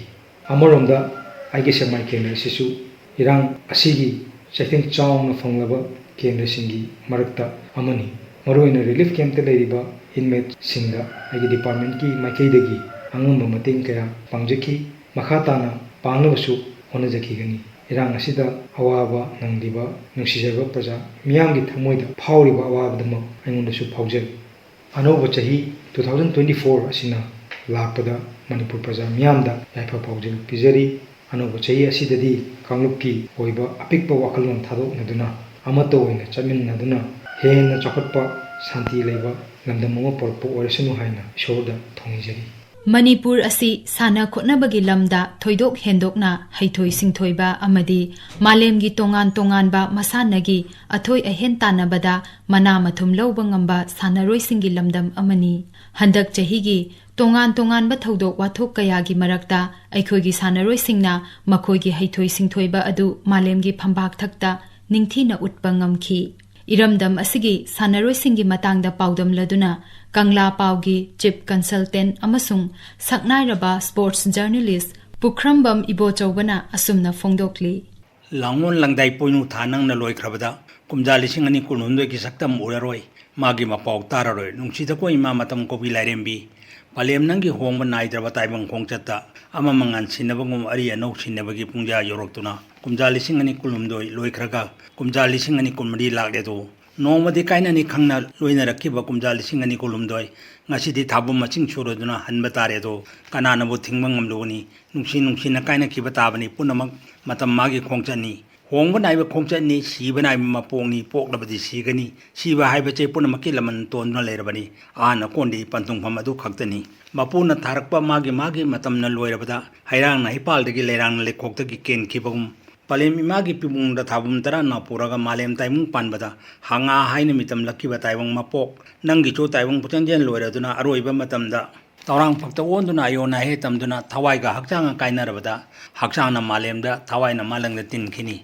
ꯑꯃꯔꯣꯝꯗ ꯑꯩꯒꯤ ꯁꯦꯛꯃꯥꯏ ꯀꯦꯟꯗ꯭ꯔ ꯑꯁꯤꯁꯨ ꯏꯔꯥꯡ ꯑꯁꯤꯒꯤ ꯆꯩꯊꯦꯡ ꯆꯥꯎꯅ ꯐꯪꯂꯕ ꯀꯦꯟꯗ꯭ꯔꯁꯤꯡꯒꯤ ꯃꯔꯛꯇ ꯑꯃꯅꯤ꯫ ꯃꯔꯨꯑꯣꯏꯅ ꯔꯤꯂꯤꯐ ꯀꯦꯝꯞꯇ ꯂꯩꯔꯤꯕ ꯏꯟꯃꯦꯠꯁꯤꯡꯗ ꯑꯩꯒꯤ ꯗꯤꯄꯥꯔꯠꯃꯦꯟꯠꯀꯤ ꯃꯥꯏꯀꯩꯗꯒꯤ ꯑꯉꯝꯕ ꯃꯇꯦꯡ ꯀꯌꯥ ꯄꯥꯡꯖꯈꯤ, ꯃꯈꯥ ꯇꯥꯅ ꯄꯥꯡꯅꯕꯁꯨ ꯍꯣꯠꯅꯖꯈꯤꯒꯅꯤ꯫ ꯏꯔꯥꯡ ꯑꯁꯤꯗ ꯑꯋꯥꯕ ꯅꯪꯂꯤꯕ ꯅꯨꯡꯁꯤꯖꯔꯕ ꯄ꯭ꯔꯖꯥ ꯃꯤꯌꯥꯝꯒꯤ ꯊꯃꯣꯏꯗ ꯐꯥꯎꯔꯤꯕ ꯑꯋꯥꯕꯗꯃꯛ ꯑꯩꯉꯣꯟꯗꯁꯨ ꯐꯥꯎꯖꯔꯤ꯫ ꯑꯅꯧꯕ ꯆꯍꯤ 2024 ꯑꯁꯤꯅ ꯂꯥꯛꯄꯗ ꯃꯅꯤꯄꯨꯔ ꯄ꯭ꯔꯖꯥ ꯃꯤꯌꯥꯝꯗ ꯌꯥꯏꯐ ꯄꯥꯎꯖꯦꯜ ꯄꯤꯖꯔꯤ꯫ ꯑꯅꯧꯕ ꯆꯍꯤ ꯑꯁꯤꯗꯗꯤ ꯀꯥꯡꯂꯨꯞꯀꯤ ꯑꯣꯏꯕ ꯑꯄꯤꯛꯄ ꯋꯥꯈꯜꯂꯣꯟ ꯊꯥꯗꯣꯛꯅꯗꯨꯅ ꯑꯃꯠꯇ ꯑꯣꯏꯅ ꯆꯠꯃꯤꯟꯅꯗꯨꯅ ꯍꯦꯟꯅ ꯆꯥꯎꯈꯠꯄ, ꯁꯥꯟꯇꯤ ꯂꯩꯕ ꯂꯝꯗꯝ ꯑꯃ ꯄꯣꯔꯛꯄ ꯑꯣꯏꯔꯁꯅꯨ ꯍꯥꯏꯅ ꯏꯁꯣꯔꯗ ꯊꯧꯅꯤꯖꯔꯤ꯫ ꯃꯅꯤꯄꯨꯔ ꯑꯁꯤ ꯁꯥꯟꯅ ꯈꯣꯠꯅꯕꯒꯤ ꯂꯝꯗ ꯊꯣꯏꯗꯣꯛ ꯍꯦꯟꯗꯣꯛꯅ ꯍꯩꯊꯣꯏ ꯁꯤꯡꯊꯣꯏꯕ ꯑꯃꯗꯤ ꯃꯥꯂꯦꯝꯒꯤ ꯇꯣꯉꯥꯟ ꯇꯣꯉꯥꯟꯕ ꯃꯁꯥꯟꯅꯒꯤ ꯑꯊꯣꯏ ꯑꯍꯦꯟ ꯇꯥꯟꯅꯕꯗ ꯃꯅꯥ ꯃꯊꯨꯝ ꯂꯧꯕ ꯉꯝꯕ ꯁꯥꯟꯅꯔꯣꯏꯁꯤꯡꯒꯤ ꯂꯝꯗꯝ ꯑꯃꯅꯤ꯫ ꯍꯟꯗꯛ ꯆꯍꯤꯒꯤ ꯇꯣꯉꯥꯟ ꯇꯣꯉꯥꯟꯕ ꯊꯧꯗꯣꯛ ꯋꯥꯊꯣꯛ ꯀꯌꯥꯒꯤ ꯃꯔꯛꯇ ꯑꯩꯈꯣꯏꯒꯤ ꯁꯥꯟꯅꯔꯣꯏꯁꯤꯡꯅ ꯃꯈꯣꯏꯒꯤ ꯍꯩꯊꯣꯏ ꯁꯤꯡꯊꯣꯏꯕ ꯑꯗꯨ ꯃꯥꯂꯦꯝꯒꯤ ꯐꯝꯕꯥꯛ ꯊꯛꯇ ꯅꯤꯡꯊꯤꯅ ꯎꯠꯄ ꯉꯝꯈꯤ꯫ ꯏꯔꯝꯗꯝ ꯑꯁꯤꯒꯤ ꯁꯥꯟꯅꯔꯣꯏꯁꯤꯡꯒꯤ ꯃꯇꯥꯡꯗ ꯄꯥꯎꯗꯝꯂꯗꯨꯅ ꯀꯪꯂꯥ ꯄꯥꯎꯒꯤ ꯆꯤꯞ ꯀꯟꯁꯜꯇꯦꯟꯠ ꯑꯃꯁꯨꯡ ꯁꯛꯅꯥꯏꯔꯕ ꯁ꯭ꯄꯣꯔꯠꯁ ꯖꯔꯅꯦꯂꯤꯁꯠ ꯄꯨꯈ꯭ꯔꯝꯕꯝ ꯏꯕꯣꯆꯧꯕꯅ ꯑꯁꯨꯝꯅ ꯐꯣꯡꯗꯣꯛꯂꯤ꯫ ꯂꯥꯡꯒꯣꯜ ꯂꯪꯗꯥꯏ ꯄꯣꯏꯅꯨ ꯊꯥ ꯅꯪꯅ ꯂꯣꯏꯈ꯭ꯔꯕꯗ ꯀꯨꯝꯖꯥ 2024ꯒꯤ ꯁꯛꯇꯝ ꯎꯔꯔꯣꯏ, ꯃꯥꯒꯤ ꯃꯄꯥꯎ ꯇꯥꯔꯔꯣꯏ꯫ ꯅꯨꯡꯁꯤꯗꯀꯣ ꯏꯃꯥ ꯃꯇꯝ ꯀꯣꯕꯤ ꯂꯥꯏꯔꯦꯝꯕꯤ, ꯄꯂꯦꯝ ꯅꯪꯒꯤ ꯍꯣꯡꯕ ꯅꯥꯏꯗ꯭ꯔꯕ ꯇꯥꯏꯕꯪ ꯈꯣꯡꯆꯠꯇ ꯑꯃ ꯃꯉꯥꯟ ꯁꯤꯟꯅꯕꯒꯨꯝ ꯑꯔꯤ ꯑꯅꯧ ꯁꯤꯟꯅꯕꯒꯤ ꯄꯨꯡꯖꯥ ꯌꯧꯔꯛꯇꯨꯅ ꯀꯨꯝꯖꯥ 2022 ꯂꯣꯏꯈ꯭ꯔꯒ ꯀꯨꯝꯖꯥ 2024 ꯂꯥꯛꯂꯦꯗꯣ ꯅꯣꯡꯃꯗꯤ ꯀꯥꯏꯅꯅꯤ ꯈꯪꯅ ꯂꯣꯏꯅꯔꯛꯈꯤꯕ ꯀꯨꯝꯖꯥ 2022 ꯉꯁꯤꯗꯤ ꯊꯥꯕꯨꯝ ꯃꯁꯤꯡ ꯁꯨꯔꯗꯨꯅ ꯍꯟꯕ ꯇꯥꯔꯦꯗꯣ ꯀꯅꯥꯅꯕꯨ ꯊꯤꯡꯕ ꯉꯝꯂꯨꯒꯅꯤ? ꯅꯨꯡꯁꯤꯅ ꯀꯥꯏꯅꯈꯤꯕ ꯇꯥꯕꯅꯤ, ꯄꯨꯝꯅꯃꯛ ꯃꯇꯝ ꯃꯥꯒꯤ ꯈꯣꯡꯆꯠꯅꯤ꯫ ꯍꯣꯡꯕ ꯅꯥꯏꯕ ꯈꯣꯡꯆꯠꯅꯤ, ꯁꯤꯕ ナꯏꯕ ꯃꯄꯣꯛꯅꯤ, ꯄꯣꯛꯂꯕꯗꯤ ꯁꯤꯒꯅꯤ꯫ ꯁꯤꯕ ꯍꯥꯏꯕꯁꯦ ꯄꯨꯝꯅꯃꯛꯀꯤ ꯂꯃꯟ ꯇꯣꯟꯗꯨꯅ ꯂꯩꯔꯕꯅꯤ, ꯑꯥꯅ ꯀꯣꯟꯗꯤ ꯄꯟꯊꯨꯡꯐꯝ ꯑꯗꯨ ꯈꯛꯇꯅꯤ꯫ ꯃꯄꯨꯅ ꯊꯥꯔꯛꯄ ꯃꯥꯒꯤ ꯃꯇꯝꯅ ꯂꯣꯏꯔꯕꯗ ꯍꯩꯔꯥꯡꯅ ꯍꯩꯄꯥꯜꯗꯒꯤ ꯂꯩꯔꯥꯡꯅ ꯂꯩꯈꯣꯛꯇꯒꯤ ꯀꯦꯟꯈꯤꯕꯒꯨꯝ ꯄꯂꯦꯝ ꯏꯃꯥꯒꯤ ꯄꯤꯕꯨꯡꯗ ꯊꯥꯕꯨꯝ ꯇꯔꯥꯅ ꯄꯨꯔꯒ ꯃꯥꯂꯦꯝ ꯇꯥꯏꯕꯪ ꯄꯥꯟꯕꯗ ꯍꯪꯉꯥ ꯍꯥꯏꯅ ꯃꯤꯇꯝꯂꯛꯈꯤꯕ ꯇꯥꯏꯕꯪ ꯃꯄꯣꯛ ꯅꯪꯒꯤꯁꯨ ꯇꯥꯏꯕꯪ ꯄꯨꯆꯦꯟꯖꯦꯟ ꯂꯣꯏꯔꯗꯨꯅ ꯑꯔꯣꯏꯕ ꯃꯇꯝꯗ ꯇꯧꯔꯥꯡꯐꯛꯇ ꯑꯣꯟꯗꯨꯅ ꯑꯌꯣꯟ ꯑꯍꯦ ꯇꯝꯗꯨꯅ ꯊꯋꯥꯏꯒ ꯍꯛꯆꯥꯡꯒ ꯀꯥꯏꯅꯔꯕꯗ ꯍꯛꯆꯥꯡꯅ ꯃꯥꯂꯦꯝꯗ ꯊꯋꯥꯏꯅ ꯃꯥꯂꯪꯗ ꯇꯤꯟꯈꯤꯅꯤ꯫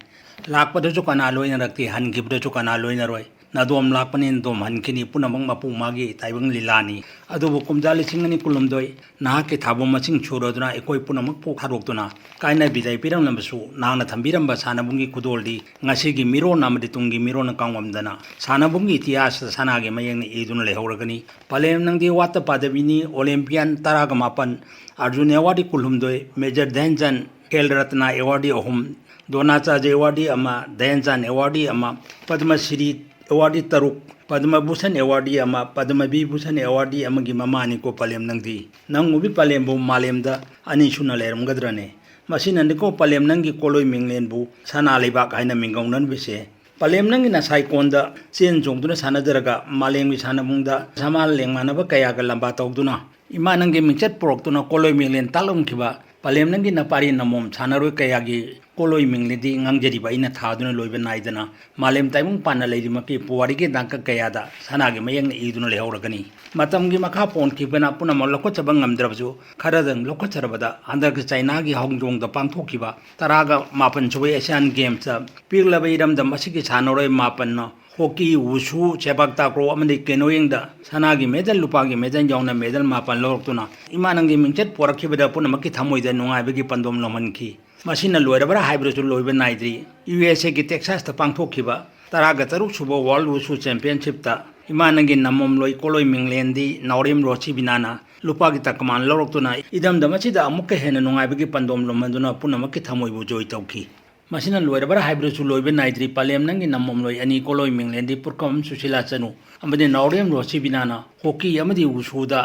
ꯂꯥꯛꯄꯗꯁꯨ ꯀꯅꯥ ꯂꯣꯏꯅꯔꯛꯇꯦ, ꯍꯟꯈꯤꯕꯗꯁꯨ ꯀꯅꯥ ꯂꯣꯏꯅꯔꯣꯏ꯫ ꯅꯗꯣꯝ ꯂꯥꯛꯄꯅꯤ ꯅꯗꯣꯝ ꯍꯟꯈꯤꯅꯤ, ꯄꯨꯝꯅꯃꯛ ꯃꯄꯨ ꯃꯥꯒꯤ ꯇꯥꯏꯕꯪ ꯂꯤꯂꯥꯅꯤ꯫ ꯑꯗꯨꯕꯨ ꯀꯨꯝꯖꯥ 2022 ꯅꯍꯥꯛꯀꯤ ꯊꯥꯕꯨꯝ ꯃꯁꯤꯡ ꯁꯨꯔꯗꯨꯅ ꯑꯩꯈꯣꯏ ꯄꯨꯝꯅꯃꯛꯄꯨ ꯊꯥꯗꯣꯛꯇꯨꯅ ꯀꯥꯏꯅ ꯕꯤꯗꯥꯏ ꯄꯤꯔꯝꯂꯕꯁꯨ ꯅꯍꯥꯛꯅ ꯊꯝꯕꯤꯔꯝꯕ ꯁꯥꯟꯅꯕꯨꯡꯒꯤ ꯈꯨꯗꯣꯜꯗꯤ ꯉꯁꯤꯒꯤ ꯃꯤꯔꯣꯟ ꯑꯃꯗꯤ ꯇꯨꯡꯒꯤ ꯃꯤꯔꯣꯟꯅ ꯀꯥꯎꯉꯝꯗꯅ ꯁꯥꯟꯅꯕꯨꯡꯒꯤ ꯏꯇꯤꯍꯥꯁꯇ ꯁꯅꯥꯒꯤ ꯃꯌꯦꯛꯅ ꯏꯗꯨꯅ ꯂꯩꯍꯧꯔꯒꯅꯤ꯫ ꯄꯂꯦꯝ ꯅꯪꯗꯤ ꯋꯥꯠꯇ ꯄꯥꯗꯕꯤꯅꯤ, ꯑꯣꯂꯦꯝꯄꯤꯌꯥꯟ 17, ꯑꯔꯖꯨꯟ ꯑꯦꯋꯥꯔꯗꯤ 12, ꯃꯦꯖꯔ ꯙ꯭ꯌꯥꯟꯆꯟꯗ ꯈꯦꯜ ꯔꯠꯅꯥ ꯑꯦꯋꯥꯔꯗꯤ 3, ꯗꯣꯅꯥꯆꯥꯔꯖ ꯑꯦꯋꯥꯔꯗꯤ 1, ꯙ꯭ꯌꯥꯟꯆꯟꯗ ꯑꯦꯋꯥꯔꯗꯤ 1, ꯄꯗꯃ ꯁ꯭ꯔꯤ ꯑꯦꯋꯥꯔꯗꯤ 3, ꯄꯗꯃ ꯚꯨꯁꯟ ꯑꯦꯋꯥꯔꯗꯤ 1, ꯄꯗꯃ ꯚꯤꯚꯨꯁꯟ ꯑꯦꯋꯥꯔꯗꯤ 1ꯒꯤ ꯃꯃꯥꯅꯤꯀꯣ ꯄꯂꯦꯝ ꯅꯪꯗꯤ꯫ ꯅꯪ ꯎꯕꯤ ꯄꯂꯦꯝꯕꯨ ꯃꯥꯂꯦꯝꯗ ꯑꯅꯤ ꯁꯨꯅ ꯂꯩꯔꯝꯒꯗ꯭ꯔꯅꯦ? ꯃꯁꯤꯅꯅꯤꯀꯣ ꯄꯂꯦꯝ ꯅꯪꯒꯤ ꯀꯣꯂꯣꯏ ꯃꯤꯡꯂꯦꯟꯕꯨ ꯁꯅꯥ ꯂꯩꯕꯥꯛ ꯍꯥꯏꯅ ꯃꯤꯡꯒꯧꯅꯔꯤꯕꯁꯦ꯫ ꯄꯂꯦꯝ ꯅꯪꯒꯤ ꯅꯁꯥꯏꯀꯣꯟꯗ ꯆꯦꯟ ꯆꯣꯡꯗꯨꯅ ꯁꯥꯟꯅꯖꯔꯒ ꯃꯥꯂꯦꯝꯒꯤ ꯁꯥꯟꯅꯕꯨꯡꯗ ꯁꯃꯥꯟ ꯂꯦꯡꯃꯥꯟꯅꯕ ꯀꯌꯥꯒ ꯂꯝꯕꯥ ꯇꯧꯗꯨꯅ ꯏꯃꯥ ꯅꯪꯒꯤ ꯃꯤꯡꯆꯠ ꯄꯨꯔꯛꯇꯨꯅ ꯀꯣꯂꯣꯏ ꯃꯤꯡꯂꯦꯟ ꯇꯥꯛꯂꯝꯈꯤꯕ ꯄꯂꯦꯝ ꯅꯪꯒꯤ ꯅꯄꯥꯔꯤ ꯅꯃꯣꯝ ꯁꯥꯟꯅꯔꯣꯏ ꯀꯌꯥꯒꯤ ꯀꯣꯂꯣꯏ ꯃꯤꯡꯂꯦꯟꯗꯤ ꯉꯥꯡꯖꯔꯤꯕ ꯑꯩꯅ ꯊꯥꯗꯨꯅ ꯂꯣꯏꯕ ꯅꯥꯏꯗꯅ ꯃꯥꯂꯦꯝ ꯇꯥꯏꯕꯪ ꯄꯥꯟꯅ ꯂꯩꯔꯤꯃꯛꯀꯤ ꯄꯨꯋꯥꯔꯤꯒꯤ ꯇꯥꯡꯀꯛ ꯀꯌꯥꯗ ꯁꯅꯥꯒꯤ ꯃꯌꯦꯛꯅ ꯏꯗꯨꯅ ꯂꯩꯍꯧꯔꯒꯅꯤ꯫ ꯃꯇꯝꯒꯤ ꯃꯈꯥ ꯄꯣꯟꯈꯤꯕꯅ ꯄꯨꯝꯅꯃꯛ ꯂꯧꯈꯠꯆꯕ ꯉꯝꯗ꯭ꯔꯕꯁꯨ ꯈꯔꯗꯪ ꯂꯧꯈꯠꯆꯔꯕꯗ ꯍꯟꯗꯛ ꯆꯩꯅꯥꯒꯤ ꯍꯣꯡꯖꯣꯡꯗ ꯄꯥꯡꯊꯣꯛꯈꯤꯕ 17 ꯁꯨꯕ ꯑꯦꯁꯤꯌꯥꯟ ꯒꯦꯝꯁꯇ ꯄꯤꯛꯂꯕ ꯏꯔꯝꯗꯝ ꯑꯁꯤꯒꯤ ꯁꯥꯟꯅꯔꯣꯏ 7ꯅ ꯍꯣꯀꯤ, ꯋꯨꯁꯨ, ꯁꯦꯄꯥꯛ ꯇꯥꯀ꯭ꯔꯣ ꯑꯃꯗꯤ ꯀꯦꯅꯣꯌꯤꯡꯗ ꯁꯅꯥꯒꯤ ꯃꯦꯗꯜ, ꯂꯨꯄꯥꯒꯤ ꯃꯦꯗꯜ ꯌꯥꯎꯅ ꯃꯦꯗꯜ 7 ꯂꯧꯔꯛꯇꯨꯅ ꯏꯃꯥ ꯅꯪꯒꯤ ꯃꯤꯡꯆꯠ ꯄꯣꯔꯛꯈꯤꯕꯗ ꯄꯨꯝꯅꯃꯛꯀꯤ ꯊꯃꯣꯏꯗ ꯅꯨꯡꯉꯥꯏꯕꯒꯤ ꯄꯟꯗꯣꯝ ꯂꯧꯍꯟꯈꯤ꯫ मसीना लोइरबरा हाइब्रसु लोइबा नाइद्री USA की टेक्सास ता पांगथोखिबा तरागा तरुक सुबो वर्ल्ड वुसु चैंपियनशिप ता इमानगी नमम लोइ कोलोइ मिंगलेंदी नौरिम रोची बिनाना लुपा की तकमान लौरक्तुना इदम दमचिदा अमुक हेन नुंगाइबगी पंदोम लोमंदुना पुनमकी थमोइबु जोइ तौखी मसीना लोइरबरा हाइब्रसु लोइबा नाइद्री पालेम नंगी नमम लोइ अनि कोलोइ मिंगलेंदी पुरकम सुशीला चनु अमदे नौरिम रोची बिनाना हॉकी अमदी वुसुदा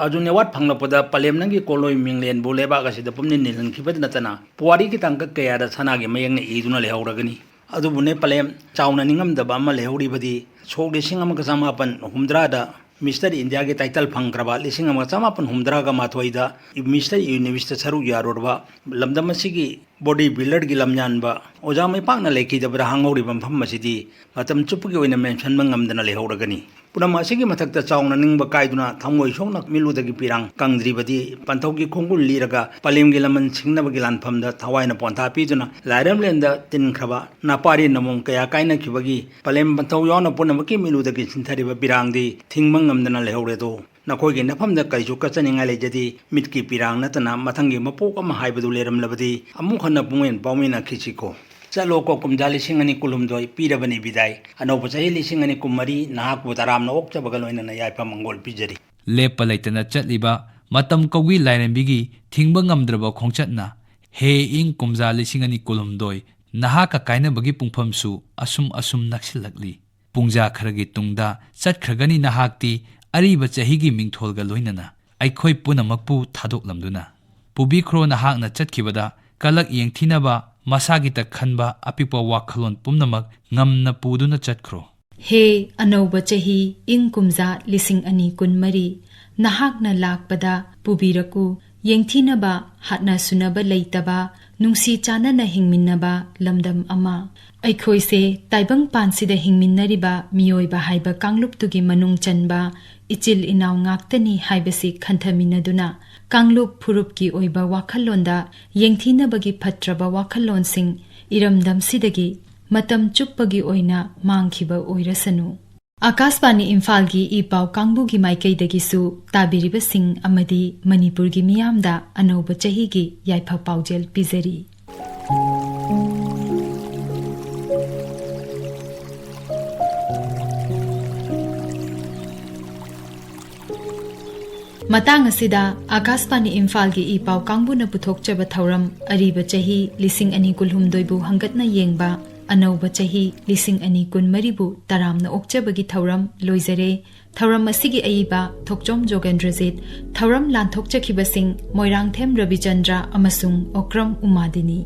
अजुने वाट फंगलपदा पालेम नंगी कोलोइ मिंगलेन बोलेबा गसिदा पुमनि निलंखिबद नतना पुवारी की तंक कयादा सनागे मयंग इदुना लेहौरगनी अदुबुने पालेम चाउना निंगमदबा अमा लेहौरिबदी सोग लिसिंग अमक समापन हुमद्रादा मिस्टर इंडिया के टाइटल फंग्रबा लिसिंग अमक समापन हुमद्रागा माथोइदा मिस्टर यूनिवर्सिटी सरू यारोरबा लमदम असिगी बॉडी बिल्डर की लमयानबा ओजा मै पाकना लेखिदबरा हांगौरिबा मफम मसिदी मतम चुपगी ओइना मेंशन मंगमदना लेहौरगनी पुनम असिगी मथक्ता चाउना निंगबा काइदुना थमोइ सोंना मिलुदगी पिरांग कंद्रिबदी पंथौगी खोंगुल लीरगा पलेमगी लमन सिंगनबगी लानफमदा थवाइना पोंथा पिदुना लाइरमलेंदा तिनख्रबा नापारी नमों कया काइनखिबगी पलेम पंथौ यावना पुनमकी मिलुदगी सिंथरिबा पिरांगदी थिंगमंगमदना लेहौरेदो नखोइगे नफमदा करिसु कचनिंगाइ लेजदी मिटकी पिरांग नतना मथंगी मपोक अमा हाइबदु लेरमलबदी अमुक हन्ना पुंगेन पाउमिना खिचिको चलो को कुमजा लिसिंग अनि कुलुमदोइ पीरबनी बिदाई अनौब चाहि लिसिंग अनि कुमरी नाहकबु तरामना ओक्चबगा लोइनना याइफा मंगोल पिजरी लेप लैतना चटलिबा मतम कौगी लाइरेंबिगी थिंगबा ngamद्रबा खोंचटना हे इंग कुमजा लिसिंग अनि कुलुमदोइ नाहका काइनबगी पुंफमसु असुम असुम नक्सिलकली पुंजा खरगी तुंगदा चटखरगनी नाहकती अरीबा चहिगी मिंगथोलगा लोइनना अइखोइ पुनमकपु थादोकलमदुना पुबिख्रो नाहकना चटखिबदा कलक येंगथिनबा मसागी तक खनबा अपिपा वाखलोन पुमनमक ngamna puduna चटख्रो हे अनौब चही इंग कुमजा लिसिंग अनि कुनमरी नाहकना लाकपदा पुबिरकु येंगथिनबा हाटना सुनबा लैतबा नुंसी चानना हिंगमिन्नबा लमदम अमा अइखोइसे ताइबंग पानसिदा हिंगमिन्नरिबा मियोइबा हाइबा कांगलुपतुगी मनुंग चनबा इचिल इनाव ngaktani हाइबसी खंथमिनदुना कांगलुप फुरुपकी ओइबा वाखलोंदा येंगथिनबगी फत्रबा वाखलोंसिंग इरमदमसिदगी मतम चुप्पगी ओइना मांगखिबा ओइरसनु आकाशवाणी इम्फाल की ई पाव कांगबुगी माइकैदगिसु ताबिरिबसिंग अमदी मणिपुर की मियामदा अनौब चही की याइफा पाउजेल पिजरी मतंग असिदा आकाशवाणी इम्फाल की ई पाव कांगबुना पुथोकचब थौरम अरीब चही लिसिंग अनि कुलहुमदोइबु हंगतना येंगबा अनौब चही लिसिंग अनि कुनमरीबु तरामना ओक्चबगी थौरम लोइजरे थौरम असिगी अईबा थोकचोम जोगेंद्रजित थौरम लानथोकचखिबसिंग मोइरांगथेम रविचंद्र अमसुंग ओक्रम उमादिनी